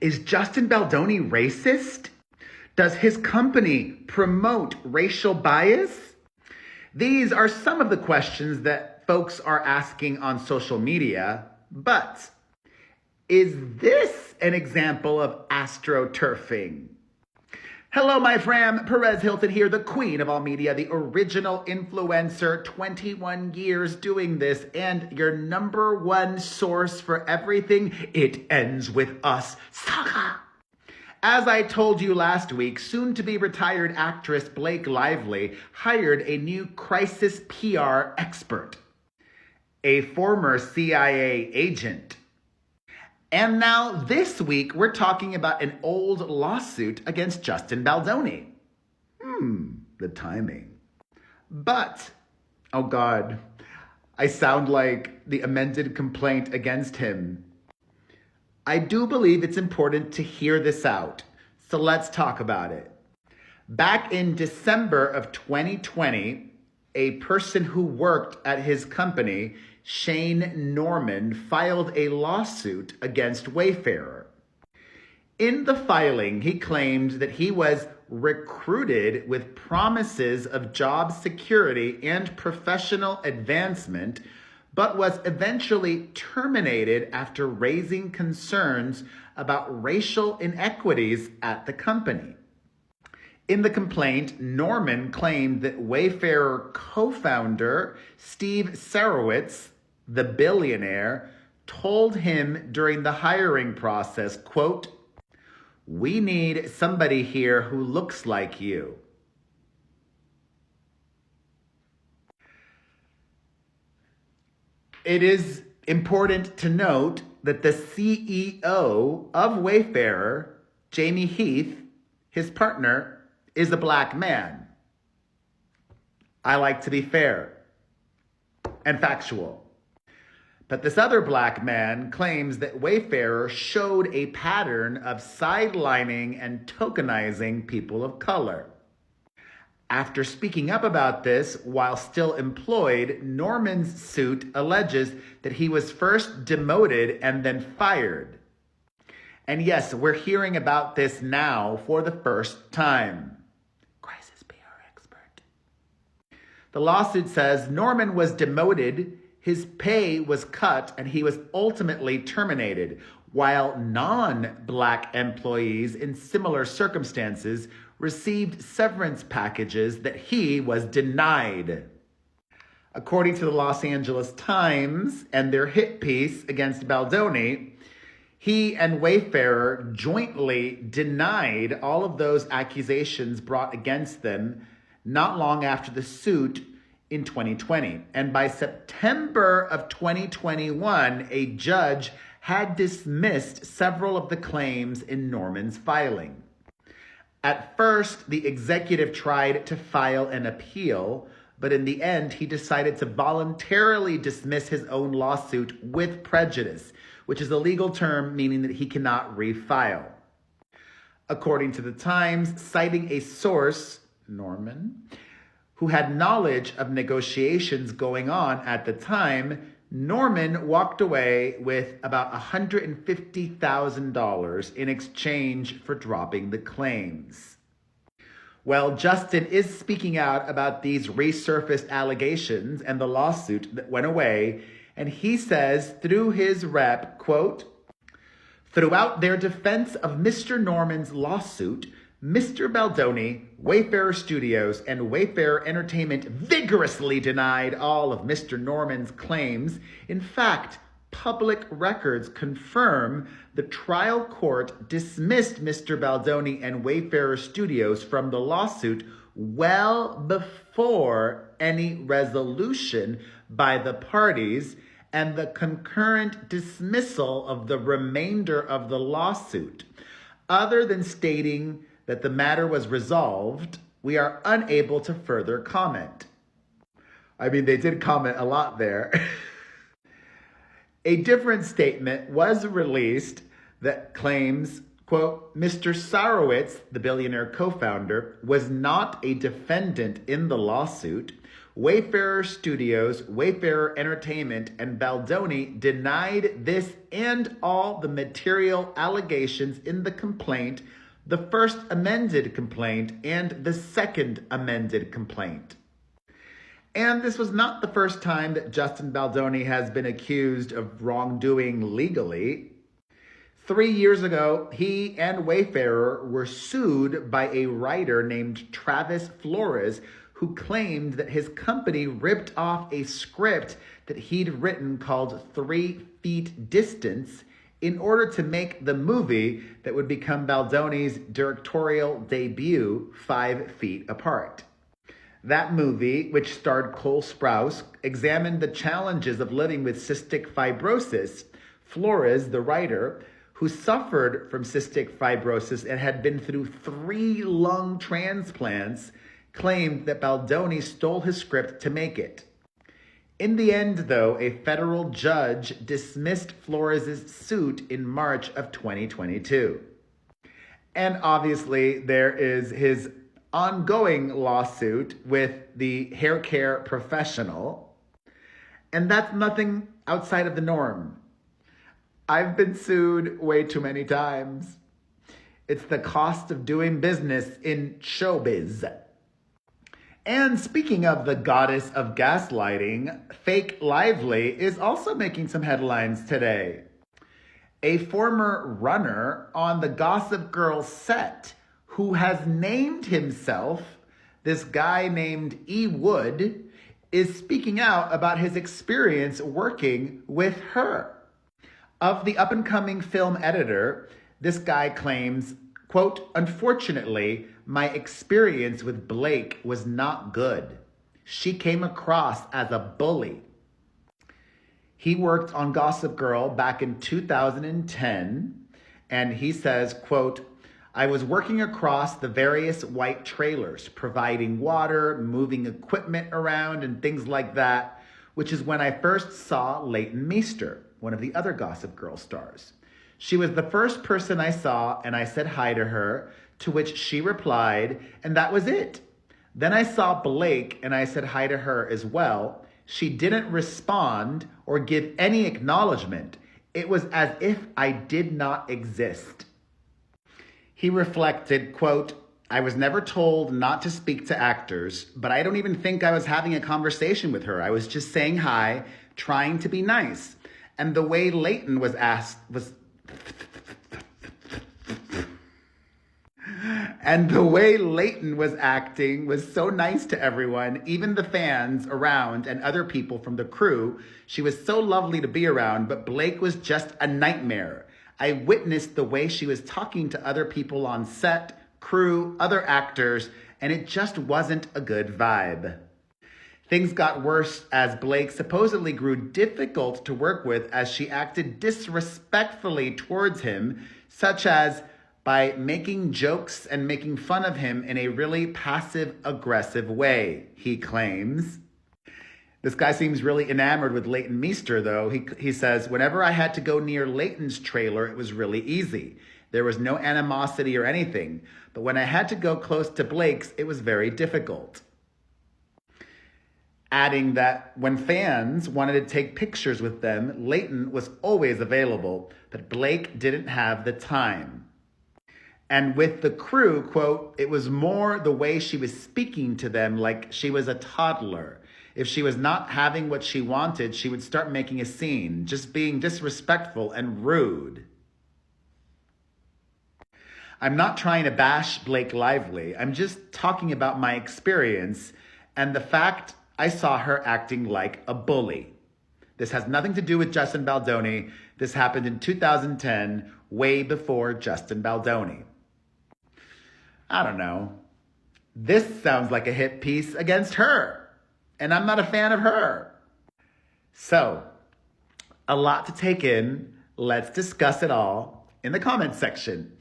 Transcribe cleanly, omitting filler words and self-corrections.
Is Justin Baldoni racist? Does his company promote racial bias? These are some of the questions that folks are asking on social media, but is this an example of astroturfing? Hello, my fam. Perez Hilton here, the queen of all media, the original influencer, 21 years doing this, and your number one source for everything It Ends With Us saga. As I told you last week, soon-to-be-retired actress Blake Lively hired a new crisis PR expert, a former CIA agent. And now this week, we're talking about an old lawsuit against Justin Baldoni. The timing. But, oh God, I sound like the amended complaint against him. I do believe it's important to hear this out, so let's talk about it. Back in December of 2020, a person who worked at his company, Shane Norman, filed a lawsuit against Wayfarer. In the filing, he claimed that he was recruited with promises of job security and professional advancement, but was eventually terminated after raising concerns about racial inequities at the company. In the complaint, Norman claimed that Wayfarer co-founder Steve Sarowitz, the billionaire, told him during the hiring process, quote, "We need somebody here who looks like you." It is important to note that the CEO of Wayfarer, Jamie Heath, his partner, is a black man. I like to be fair and factual. But this other black man claims that Wayfarer showed a pattern of sidelining and tokenizing people of color. After speaking up about this while still employed, Norman's suit alleges that he was first demoted and then fired. And yes, we're hearing about this now for the first time. Crisis PR expert. The lawsuit says Norman was demoted, his pay was cut, and he was ultimately terminated, while non-black employees in similar circumstances received severance packages that he was denied. According to the Los Angeles Times and their hit piece against Baldoni, he and Wayfarer jointly denied all of those accusations brought against them not long after the suit in 2020. And by September of 2021, a judge had dismissed several of the claims in Norman's filing. At first, the executive tried to file an appeal, but in the end, he decided to voluntarily dismiss his own lawsuit with prejudice, which is a legal term meaning that he cannot refile. According to the Times, citing a source, Norman, who had knowledge of negotiations going on at the time, Norman walked away with about $150,000 in exchange for dropping the claims. Well, Justin is speaking out about these resurfaced allegations and the lawsuit that went away, and he says through his rep, quote, "Throughout their defense of Mr. Norman's lawsuit, Mr. Baldoni, Wayfarer Studios, and Wayfarer Entertainment vigorously denied all of Mr. Norman's claims. In fact, public records confirm the trial court dismissed Mr. Baldoni and Wayfarer Studios from the lawsuit well before any resolution by the parties and the concurrent dismissal of the remainder of the lawsuit. Other than stating that the matter was resolved, we are unable to further comment." I mean, they did comment a lot there. A different statement was released that claims, quote, "Mr. Sarowitz, the billionaire co-founder, was not a defendant in the lawsuit. Wayfarer Studios, Wayfarer Entertainment, and Baldoni denied this and all the material allegations in the complaint, the first amended complaint and the second amended complaint. And this was not the first time that Justin Baldoni has been accused of wrongdoing legally. 3 years ago, he and Wayfarer were sued by a writer named Travis Flores, who claimed that his company ripped off a script that he'd written called 3 Feet Distance in order to make the movie that would become Baldoni's directorial debut, 5 Feet Apart. That movie, which starred Cole Sprouse, examined the challenges of living with cystic fibrosis. Flores, the writer, who suffered from cystic fibrosis and had been through 3 lung transplants, claimed that Baldoni stole his script to make it. In the end, though, a federal judge dismissed Flores' suit in March of 2022. And obviously, there is his ongoing lawsuit with the hair care professional. And that's nothing outside of the norm. I've been sued way too many times. It's the cost of doing business in showbiz. And speaking of the goddess of gaslighting, Fake Lively is also making some headlines today. A former runner on the Gossip Girl set who has named himself, this guy named E. Wood, is speaking out about his experience working with her. Of the up-and-coming film editor, this guy claims, quote, "Unfortunately, my experience with Blake was not good. She came across as a bully." He worked on Gossip Girl back in 2010, and he says, quote, "I was working across the various white trailers, providing water, moving equipment around, and things like that, which is when I first saw Leighton Meester, one of the other Gossip Girl stars. She was the first person I saw, and I said hi to her, to which she replied, and that was it. Then I saw Blake, and I said hi to her as well. She didn't respond or give any acknowledgement. It was as if I did not exist." He reflected, quote, "I was never told not to speak to actors, but I don't even think I was having a conversation with her. I was just saying hi, trying to be nice. And the way Leighton was acting was so nice to everyone, even the fans around and other people from the crew. She was so lovely to be around, but Blake was just a nightmare. I witnessed the way she was talking to other people on set, crew, other actors, and it just wasn't a good vibe." Things got worse as Blake supposedly grew difficult to work with as she acted disrespectfully towards him, such as by making jokes and making fun of him in a really passive-aggressive way, he claims. This guy seems really enamored with Leighton Meester, though. He says, "Whenever I had to go near Leighton's trailer, it was really easy. There was no animosity or anything. But when I had to go close to Blake's, it was very difficult." Adding that when fans wanted to take pictures with them, Leighton was always available, but Blake didn't have the time. And with the crew, quote, "It was more the way she was speaking to them like she was a toddler. If she was not having what she wanted, she would start making a scene, just being disrespectful and rude." I'm not trying to bash Blake Lively. I'm just talking about my experience and the fact I saw her acting like a bully. This has nothing to do with Justin Baldoni. This happened in 2010, way before Justin Baldoni. I don't know. This sounds like a hit piece against her. And I'm not a fan of her. So, a lot to take in. Let's discuss it all in the comments section.